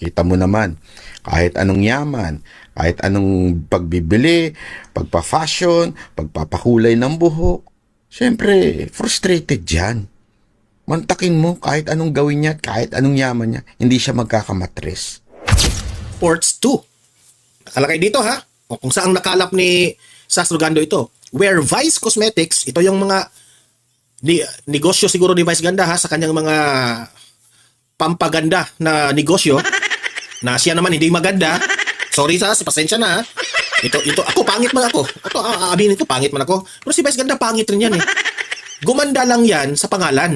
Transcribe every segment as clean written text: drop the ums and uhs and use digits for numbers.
Kita mo naman, kahit anong yaman, kahit anong pagbibili, pagpa-fashion, pagpapakulay ng buhok, syempre, frustrated yan. Mantakin mo kahit anong gawin niya at kahit anong yaman niya, hindi siya magkakamatres. Ports 2. Nakalagay dito ha, o kung saan nakalap ni Sas Rogando ito. Where Vice Cosmetics, ito yung mga negosyo siguro ni Vice Ganda ha, sa kanyang mga pampaganda na negosyo, na siya naman hindi maganda. Sorry Sas, pasensya na ha. Ito, ako pangit man ako. Ito, aabinin ko, pangit man ako. Pero si Vice Ganda, pangit rin yan eh. Gumanda lang yan sa pangalan.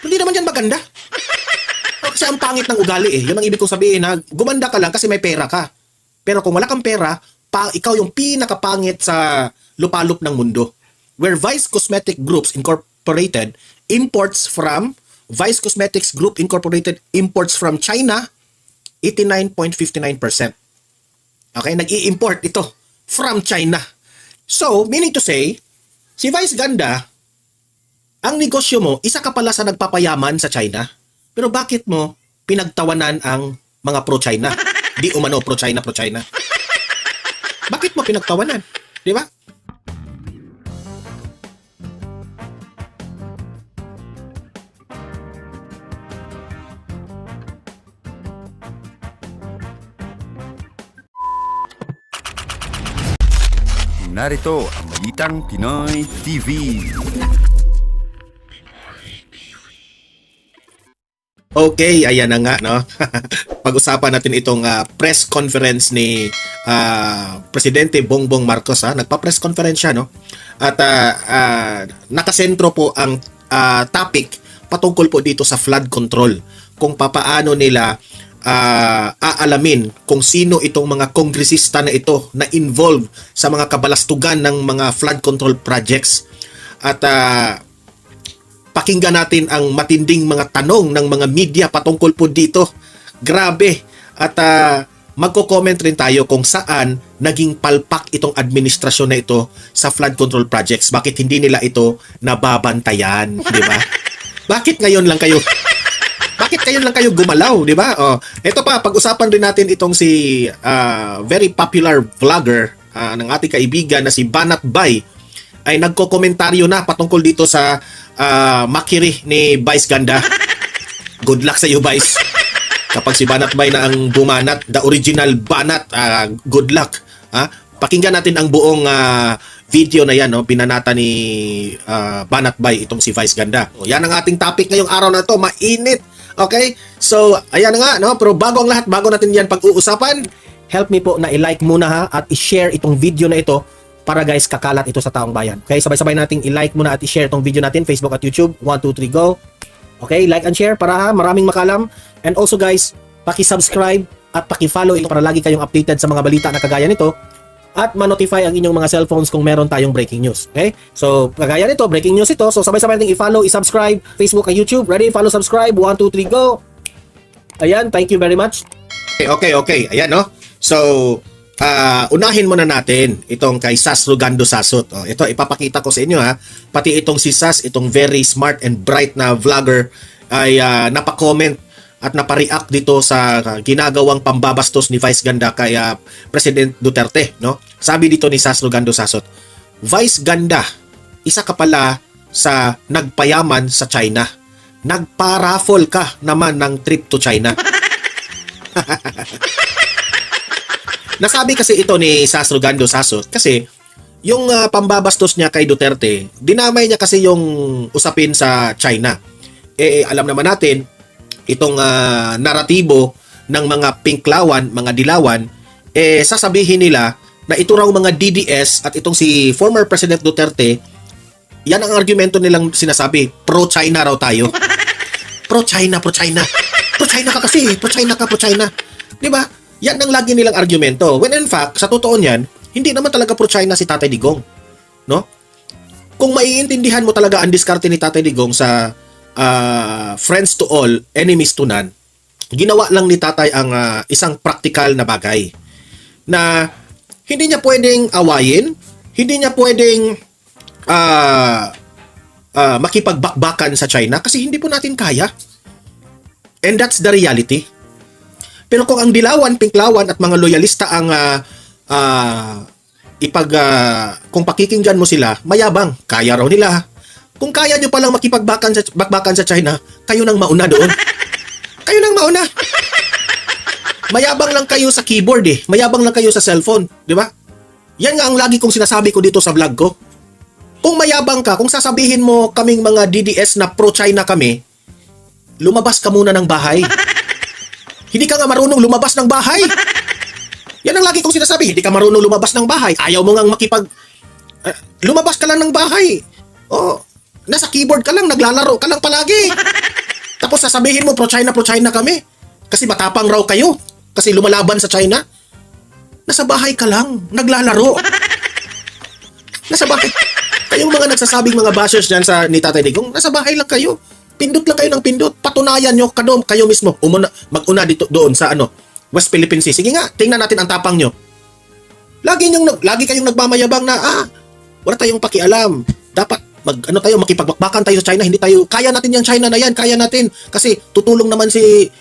Hindi naman yan maganda. Kasi ang pangit ng ugali eh. Yun ang ibig kong sabihin na gumanda ka lang kasi may pera ka. Pero kung wala kang pera, ikaw yung pinakapangit sa lupalop ng mundo. Where Vice Cosmetic Groups Incorporated imports from Vice Cosmetics Group Incorporated imports from China 89.59%. Okay, nag-i-import ito from China. So, meaning to say, si Vice Ganda, ang negosyo mo, isa ka pala sa nagpapayaman sa China. Pero bakit mo pinagtawanan ang mga pro-China? Di umano pro-China, pro-China. Bakit mo pinagtawanan? Di ba? Narito ang Balitang Pinoy TV. Okay, ayan na nga, no? Pag-usapan natin itong press conference ni Presidente Bongbong Marcos, ha? Nagpa-press conference siya, no? At nakasentro po ang topic patungkol po dito sa flood control. Kung papaano nila aalamin kung sino itong mga kongresista na ito na involved sa mga kabalastugan ng mga flood control projects. At pakinggan natin ang matinding mga tanong ng mga media patungkol po dito. Grabe. At magko-comment rin tayo kung saan naging palpak itong administrasyon na ito sa flood control projects. Bakit hindi nila ito nababantayan, di ba? Bakit ngayon lang kayo gumalaw, di ba? Oh, ito pa, pag-usapan rin natin itong si very popular vlogger ng ating kaibigan na si Banat Bay ay nagko-komentaryo na patungkol dito sa makiri ni Vice Ganda. Good luck sa iyo, Vice. Kapag si Banat Bay na ang bumanat, the original Banat, good luck. Pakinggan natin ang buong video na yan, no? Pinanata ni Banat Bay itong si Vice Ganda. Yan ang ating topic ngayong araw na to, mainit. Okay? So, ayan na nga, no? Pero bago ang lahat, bago natin yan pag-uusapan, help me po na i-like muna ha at i-share itong video na ito para guys kakalat ito sa taong bayan. Okay? Sabay-sabay nating i-like muna at i-share itong video natin, Facebook at YouTube. 1, 2, 3, go! Okay? Like and share para maraming makalam. And also guys, paki-subscribe at paki-follow ito para lagi kayong updated sa mga balita na kagaya nito at ma-notify ang inyong mga cellphones kung meron tayong breaking news. Okay? So, kagaya nito, breaking news ito. So, sabay-sabay natin i-follow, i-subscribe, Facebook at YouTube. Ready? Follow, subscribe. 1, 2, 3, go! Ayan, thank you very much. Okay. Ayan, no? So, unahin muna natin itong kay Sas Rogando Sasot. Ito, ipapakita ko sa inyo, ha. Pati itong si Sas, itong very smart and bright na vlogger, ay napakomment at napareact dito sa ginagawang pambabastos ni Vice Ganda kay President Duterte, no? Sabi dito ni Sas Rogando Sasot, Vice Ganda, isa ka pala sa nagpayaman sa China. Nagpa-raffle ka naman ng trip to China. Nasabi kasi ito ni Sas Rogando Sasot kasi yung pambabastos niya kay Duterte, dinamay niya kasi yung usapin sa China. Alam naman natin, itong naratibo ng mga pinklawan, mga dilawan, sasabihin nila na ito raw mga DDS at itong si former President Duterte, yan ang argumento nilang sinasabi, pro-China raw tayo. Pro-China. Pro-China ka kasi, pro-China. Di ba? Yan ang lagi nilang argumento. When in fact, sa totoo niyan, hindi naman talaga pro-China si Tatay Digong. No? Kung maiintindihan mo talaga ang diskarte ni Tatay Digong sa friends to all, enemies to none, ginawa lang ni Tatay ang isang practical na bagay na hindi niya pwedeng awayin, hindi niya pwedeng makipagbakbakan sa China kasi hindi po natin kaya. And that's the reality. Pero kung ang dilawan, pinklawan at mga loyalista ang kung pakikinggan mo sila, mayabang, kaya raw nila. Kung kaya nyo palang bakbakan sa China, kayo nang mauna doon. Kayo nang mauna. Mayabang lang kayo sa keyboard eh. Mayabang lang kayo sa cellphone, di ba? Yan nga ang lagi kong sinasabi ko dito sa vlog ko. Kung mayabang ka, kung sasabihin mo kaming mga DDS na pro-China kami, lumabas ka muna ng bahay. Hindi ka nga marunong lumabas ng bahay. Yan ang lagi kong sinasabi. Hindi ka marunong lumabas ng bahay. Ayaw mo ngang lumabas ka lang ng bahay. Oh, nasa keyboard ka lang, naglalaro ka lang palagi. Tapos sasabihin mo pro-China kami. Kasi matapang raw kayo. Kasi lumalaban sa China. Nasa bahay ka lang, naglalaro. Nasa bahay. Kayong mga nagsasabing mga bashers dyan ni Tatay Digong, nasa bahay lang kayo. Pindot lang kayo ng pindot. Patunayan nyo, kayo mismo, mag-una dito doon sa West Philippine Sea. Sige nga, tingnan natin ang tapang nyo. Lagi kayong nagmamayabang na, wala tayong pakialam. Dapat, makipagbakbakan tayo sa China. Hindi tayo, kaya natin yung China na yan, kaya natin. Kasi tutulong naman si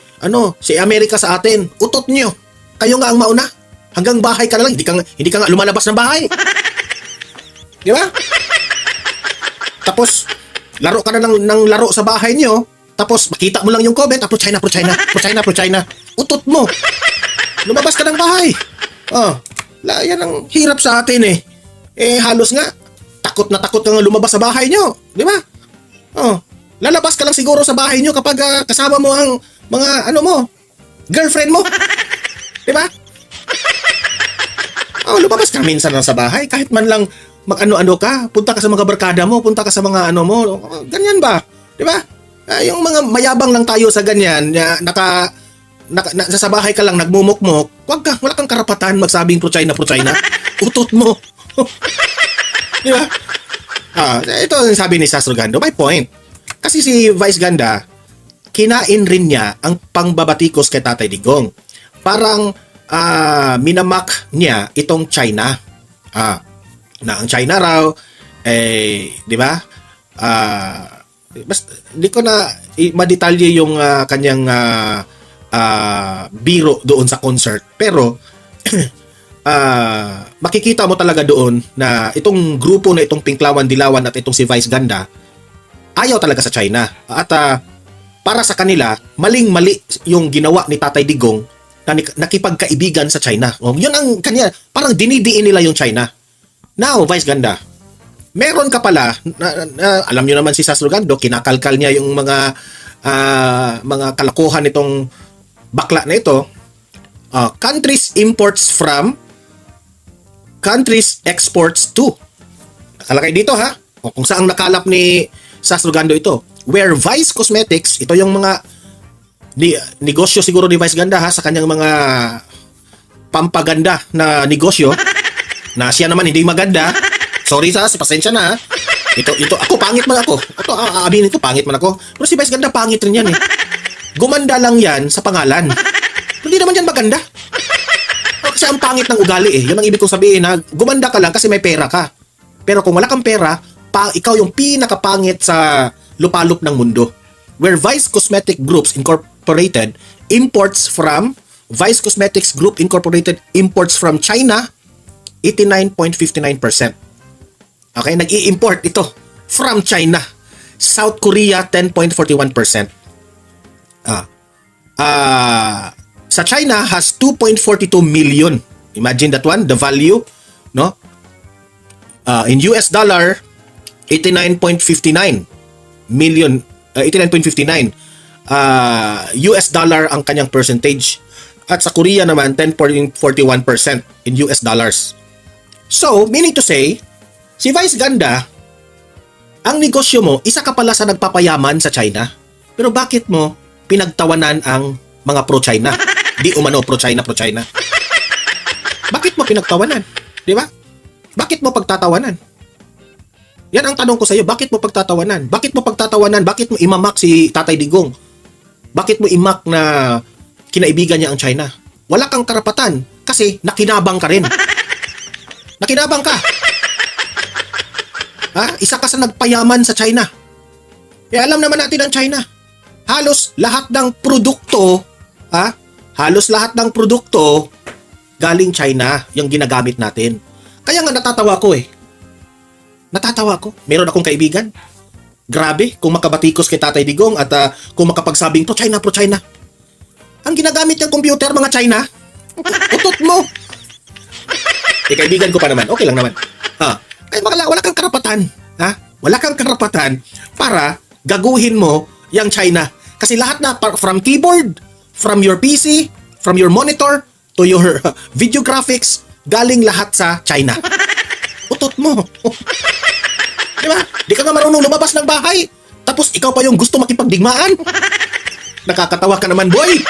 Amerika sa atin. Utot nyo. Kayo nga ang mauna. Hanggang bahay ka na lang. Hindi ka nga lumalabas ng bahay. Di ba? Tapos, laro ka na ng laro sa bahay nyo. Tapos, makita mo lang yung comment. Pro-China. Utot mo. Lumabas ka ng bahay. Yan ang hirap sa atin eh. Halos nga, takot na takot ka nga lumabas sa bahay nyo. Di ba? Lalabas ka lang siguro sa bahay nyo kapag kasama mo ang mga, girlfriend mo. Di ba? Lumabas ka minsan lang sa bahay. Kahit man lang mag-ano-ano ka. Punta ka sa mga barkada mo. Punta ka sa mga mo. Ganyan ba? Di ba? Yung mga mayabang lang tayo sa ganyan. Sa bahay ka lang nagmumukmok. Wala kang karapatan magsabing pro-China. Utot mo. Di ba? Ito ang sabi ni Sastro Gando. My point. Kasi si Vice Ganda, kinain rin niya ang pangbabatikos kay Tatay Digong. Parang minamak niya itong China. Na ang China raw, di ba? Di ko na madetalye yung kanyang biro doon sa concert. Pero, makikita mo talaga doon na itong grupo na itong Pinklawan Dilawan at itong si Vice Ganda, ayaw talaga sa China. At para sa kanila, maling-mali yung ginawa ni Tatay Digong na nakipagkaibigan sa China. Yun ang kanya, parang dinidiin nila yung China. Now, Vice Ganda, meron ka pala, alam nyo naman si Sastro Gando, kinakalkal niya yung mga kalokohan nitong bakla na ito. Countries imports from, countries exports to. Nakalagay dito ha, kung saan nakalap ni Sastro Gando ito. Where Vice Cosmetics, ito yung mga negosyo siguro ni Vice Ganda ha, sa kanyang mga pampaganda na negosyo, na siya naman hindi maganda. Sorry pasensya na ha. Ito, ako pangit man ako. Ito, aaminin ko, pangit man ako. Pero si Vice Ganda, pangit rin yan eh. Gumanda lang yan sa pangalan. Hindi naman yan maganda. Kasi ang pangit ng ugali eh. Yun ang ibig kong sabihin ha. Gumanda ka lang kasi may pera ka. Pero kung wala kang pera, ikaw yung pinakapangit sa lupalop ng mundo. Where Vice Cosmetic Groups Incorporated imports from, Vice Cosmetics Group Incorporated imports from China, 89.59%. Okay, nag-i-import ito from China. South Korea, 10.41%. Sa China has 2.42 million. Imagine that one, the value, no? In US dollar, 89.59 million, 89.59 US dollar ang kanyang percentage. At sa Korea naman, 10.41% in US dollars. So, meaning to say, si Vice Ganda, ang negosyo mo, isa ka pala sa nagpapayaman sa China. Pero bakit mo pinagtawanan ang mga pro-China? Di umano pro-China. Bakit mo pinagtawanan? Di ba? Bakit mo pagtatawanan? Yan ang tanong ko sa iyo. Bakit mo pagtatawanan? Bakit mo pagtatawanan? Bakit mo imamak si Tatay Digong? Bakit mo imak na kinaibigan niya ang China? Wala kang karapatan kasi nakinabang ka rin. Nakinabang ka. Isa ka sa nagpayaman sa China. Alam naman natin ang China. Halos lahat ng produkto halos lahat ng produkto galing China yung ginagamit natin. Kaya nga natatawa ko eh. Natatawa ko. Meron akong kaibigan. Grabe, kung makabatikos kay Tatay Digong at kung makapagsabing pro China, pro China. Ang ginagamit ng computer, mga China. Utot mo. Kaibigan ko pa naman. Okay lang naman. Ay, wala kang karapatan. Wala kang karapatan para gaguhin mo yung China. Kasi lahat na, from keyboard, from your PC, from your monitor, to your video graphics, galing lahat sa China. Utot mo. Di ba? Di ka nga marunong lumabas ng bahay. Tapos ikaw pa yung gusto makipagdigmaan. Nakakatawa ka naman, boy.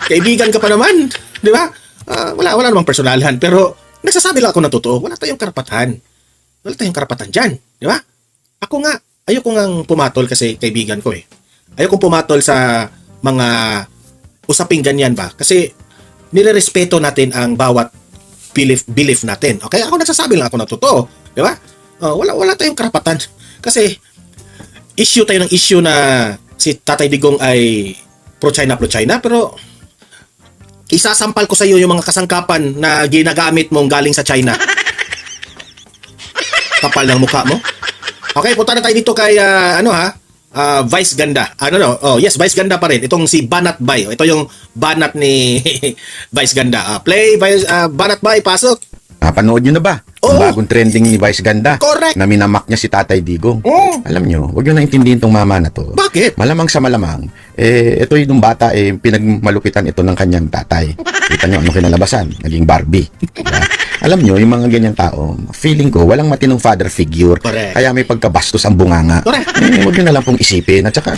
Kaibigan ka pa naman. Di ba? Wala namang personalhan. Pero nagsasabi lang ako na totoo. Wala tayong karapatan. Wala tayong karapatan dyan. Di ba? Ako nga, ayoko ngang pumatol kasi kaibigan ko eh. Ayokong pumatol sa mga usaping ganyan ba? Kasi nirerespeto natin ang bawat belief natin. Okay? Ako nagsasabi lang ako na totoo. Di ba? Wala tayong karapatan. Kasi issue tayo ng issue na si Tatay Digong ay pro-China, pero isasampal ko sa iyo yung mga kasangkapan na ginagamit mong galing sa China. Kapal ng mukha mo. Okay, punta na tayo dito kay Vice Ganda. Yes, Vice Ganda pa rin. Itong si Banat Bay. Ito yung banat ni Vice Ganda. Play, Banat Bay, pasok. Panood nyo na ba? Ang Oo. bagong trending ni Vice Ganda. Correct. Na minamak niya si Tatay Digong. Oo. Alam nyo, huwag nyo naintindihin tong mama na to. Bakit? Malamang sa malamang, ito yung bata, pinagmalupitan ito ng kanyang tatay. Kita nyo, ano kinalabasan? Naging Barbie. Diba? Alam nyo, yung mga ganyang tao, feeling ko, walang matinong father figure. Correct. Kaya may pagkabastos ang bunganga. Correct. Huwag nyo na lang pong isipin. At saka,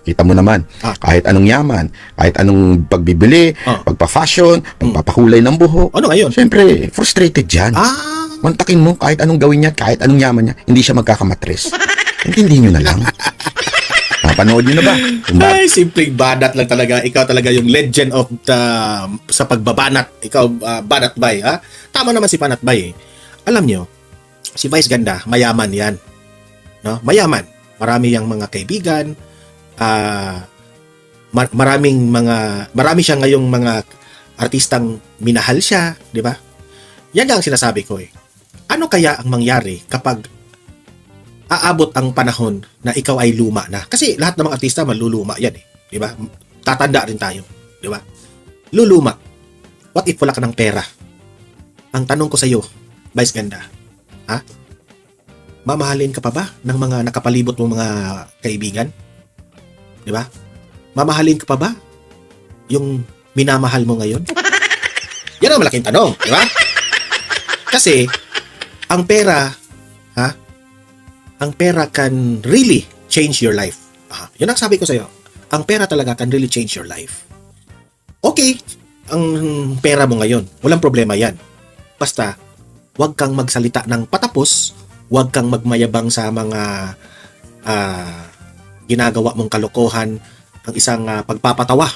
kita mo naman, kahit anong yaman, kahit anong pagbibili, pagpa-fashion, pagpapakulay ng buhok. Ano ngayon? Siyempre, frustrated yan. Mantakin mo, kahit anong gawin niya, kahit anong yaman niya, hindi siya magkakamatres. Intindihin nyo na lang. Napanood nyo na ba? Ay, simpleng banat lang talaga. Ikaw talaga yung legend of sa pagbabanat. Ikaw, Banat Bay, ha? Tama naman si Banat Bay, eh. Alam nyo, si Vice Ganda, mayaman yan. No? Mayaman. Marami yang mga kaibigan. Marami siya ngayong mga artistang minahal siya, di ba? Yan ang sinasabi ko eh. Ano kaya ang mangyari kapag aabot ang panahon na ikaw ay luma na? Kasi lahat ng mga artista maluluma yan eh, di ba? Tatanda rin tayo, di ba? Luluma. What if wala ka ng pera? Ang tanong ko sa iyo, Vice Ganda, ha? Mamahalin ka pa ba ng mga nakapalibot mong mga kaibigan? Di ba? Mamahalin ka pa ba yung minamahal mo ngayon? Yan ang malaking tanong, di ba? Kasi ang pera, ang pera can really change your life. Yun ang sabi ko sa iyo. Ang pera talaga can really change your life. Okay, ang pera mo ngayon, walang problema yan. Basta, huwag kang magsalita ng patapos, huwag kang magmayabang sa mga ginagawa mong kalokohan, ang isang pagpapatawa.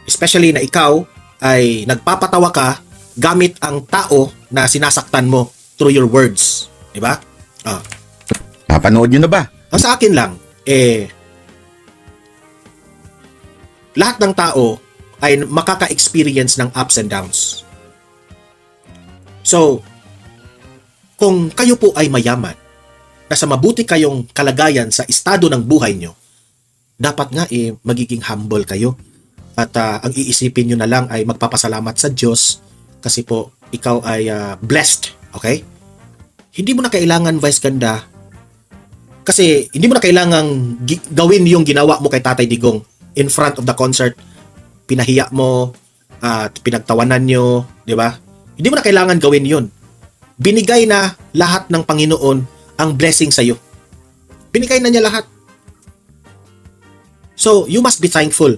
Especially na ikaw ay nagpapatawa ka gamit ang tao na sinasaktan mo through your words. Diba? Napanood nyo na ba? Ang sa akin lang, lahat ng tao ay makaka-experience ng ups and downs. So, kung kayo po ay mayaman, nasa mabuti kayong kalagayan sa estado ng buhay nyo, dapat nga magiging humble kayo. At ang iisipin nyo na lang ay magpapasalamat sa Diyos kasi po ikaw ay blessed. Okay? Hindi mo na kailangan, Vice Ganda, kasi hindi mo na kailangan gawin yung ginawa mo kay Tatay Digong in front of the concert. Pinahiya mo at pinagtawanan nyo, di ba? Hindi mo na kailangan gawin yun. Binigay na lahat ng Panginoon ang blessing sa iyo. Binigay na niya lahat. So, you must be thankful.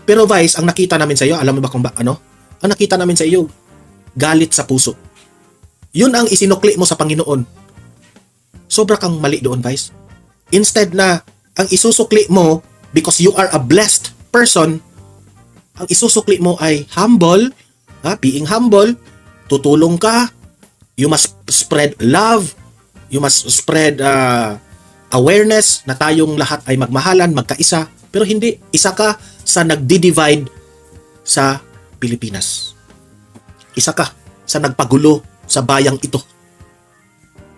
Pero Vice, ang nakita namin sa iyo, alam mo ba kung ano? Ang nakita namin sa iyo, galit sa puso. Yun ang isinukli mo sa Panginoon. Sobra kang mali doon, Vice. Instead na ang isusukli mo, because you are a blessed person, ang isusukli mo ay humble, being humble, tutulong ka, you must spread love, you must spread awareness na tayong lahat ay magmahalan, magkaisa, pero hindi, isa ka sa nagdi-divide sa Pilipinas. Isa ka sa nagpagulo sa bayang ito.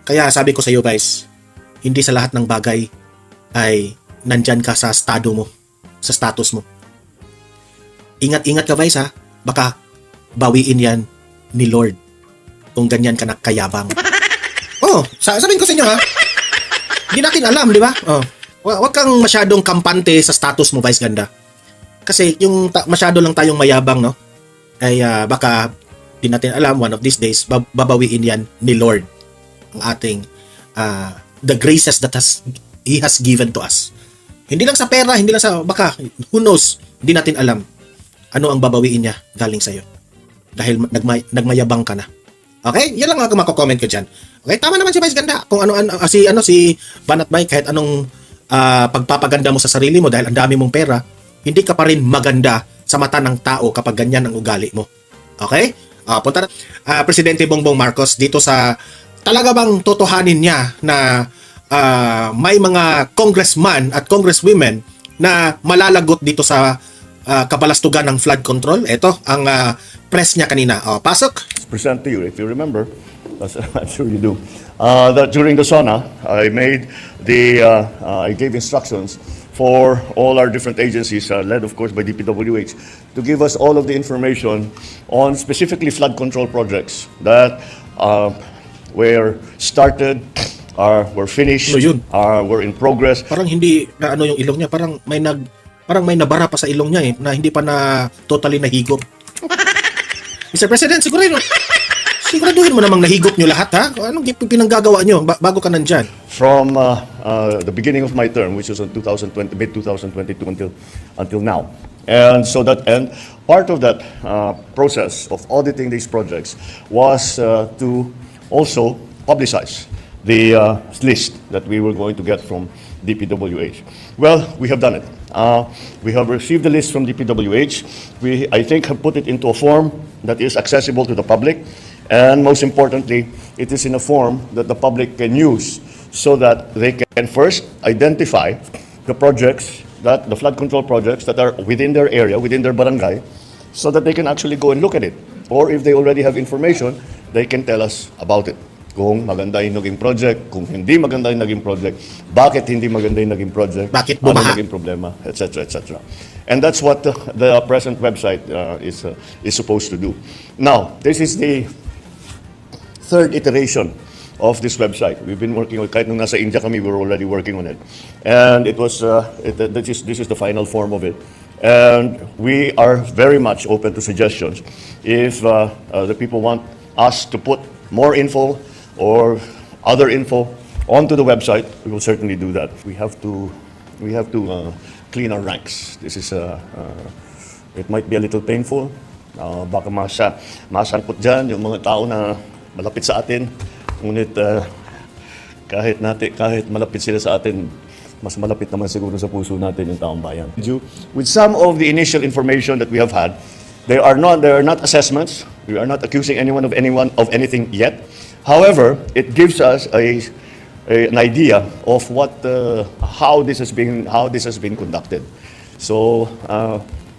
Kaya sabi ko sa iyo, Vice, hindi sa lahat ng bagay ay nandyan ka sa estado mo, sa status mo. Ingat-ingat ka, Vice, ha? Baka bawiin yan ni Lord kung ganyan ka nakayabang. Sabihin ko sa inyo, ha? Hindi natin alam, di ba? Huwag kang masyadong kampante sa status mo, Vice Ganda. Kasi yung masyado lang tayong mayabang, no? Ay baka di natin alam, one of these days, babawiin yan ni Lord ang ating the graces that He has given to us. Hindi lang sa pera, hindi lang sa, baka, who knows, hindi natin alam ano ang babawiin niya galing sa'yo. Dahil nagmayabang ka na. Okay? Yan lang ang mako-comment ko dyan. Okay? Tama naman si Vice Ganda. Kung si Banat Bay, kahit anong pagpapaganda mo sa sarili mo dahil ang dami mong pera, hindi ka pa rin maganda sa mata ng tao kapag ganyan ang ugali mo. Okay? Punta na. Presidente Bongbong Marcos dito sa talaga bang totohanin niya na may mga congressman at congresswomen na malalagot dito sa kabalastugan ng flood control. Ito ang press niya kanina. Pasok. Present to you, if you remember, I'm sure you do, that during the SONA, I gave instructions for all our different agencies, led of course by DPWH, to give us all of the information on specifically flood control projects that were started, were finished, were in progress. Parang hindi na yung ilong niya, parang may nabara pa sa ilong niya na hindi pa na totally nahigop. Mr. President, siguraduhin mo namang nahigop nyo lahat, ha? Anong pinanggagawa nyo bago ka nandyan? From the beginning of my term, which was in mid-2022 until now. And part of that process of auditing these projects was to also publicize the list that we were going to get from DPWH. Well, we have done it. We have received the list from DPWH. We, I think, have put it into a form that is accessible to the public. And most importantly, it is in a form that the public can use so that they can first identify the projects, the flood control projects that are within their area, within their barangay, so that they can actually go and look at it. Or if they already have information, they can tell us about it. Kung maganda yung naging project, kung hindi maganda yung naging project, bakit hindi maganda yung naging project, bakit ano bumaha, naging problema, etc., etc. And that's what the present website is supposed to do. Now, this is the third iteration of this website. We've been working on, kahit nung nasa India kami, we were already working on it. And it was, this is the final form of it. And we are very much open to suggestions. If the people want us to put more info or other info onto the website, we will certainly do that. We have to clean our ranks. This is it might be a little painful. Baka masangkot dyan yung mga tao na malapit sa atin. Ngunit kahit malapit sila sa atin, mas malapit naman siguro sa puso natin yung taong bayan. With some of the initial information that we have had, there are not assessments. We are not accusing anyone of anything yet. However, it gives us an idea of how this has been conducted. So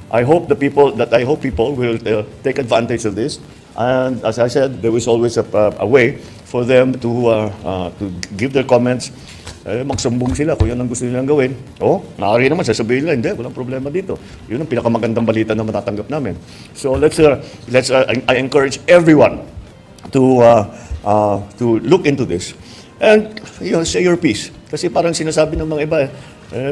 I hope people will take advantage of this. And as I said, there is always a way for them to give their comments. Magsumbong sila kung yan ang gusto nilang gawin. Maaari naman sasabihin nila, hindi, walang problema dito. Yun ang pinakamagandang balita na matatanggap namin. So I encourage everyone to look into this and say your piece. Kasi parang sinasabi ng mga iba,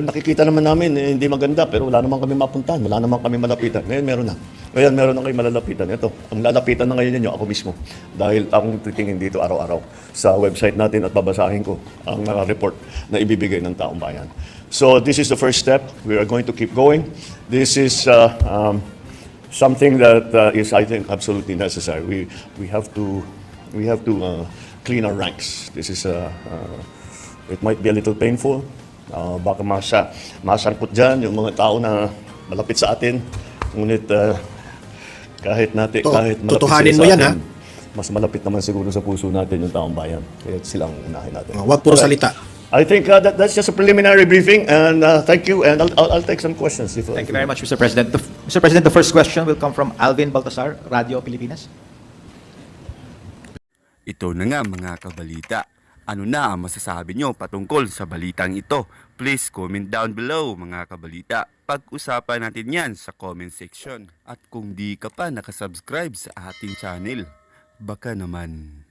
nakikita naman namin hindi maganda pero wala naman kami mapuntahan, wala naman kami malapitan. Ngayon meron na. Ngayon meron na kayo malalapitan. Ito, ang lalapitan na ngayon ninyo, ako mismo. Dahil akong titingin dito araw-araw sa website natin at babasahin ko ang report na ibibigay ng taong bayan. So this is the first step. We are going to keep going. This is something that is, I think, absolutely necessary. We have to clean our ranks. This is it might be a little painful. Baka masangkot dyan yung mga tao na malapit sa atin. Ngunit kahit malapit totohanin sila mo sa yan, atin, ha? mas malapit naman siguro sa puso natin yung taong bayan. Kaya silang unahin natin. Huwag puro salita. I think that's just a preliminary briefing, and thank you, and I'll take some questions. Thank you very much, Mr. President. Mr. President, the first question will come from Alvin Baltasar, Radio Pilipinas. Ito na nga mga kabalita. Ano na ang masasabi nyo patungkol sa balitang ito? Please comment down below mga kabalita. Pag-usapan natin yan sa comment section. At kung di ka pa nakasubscribe sa ating channel, baka naman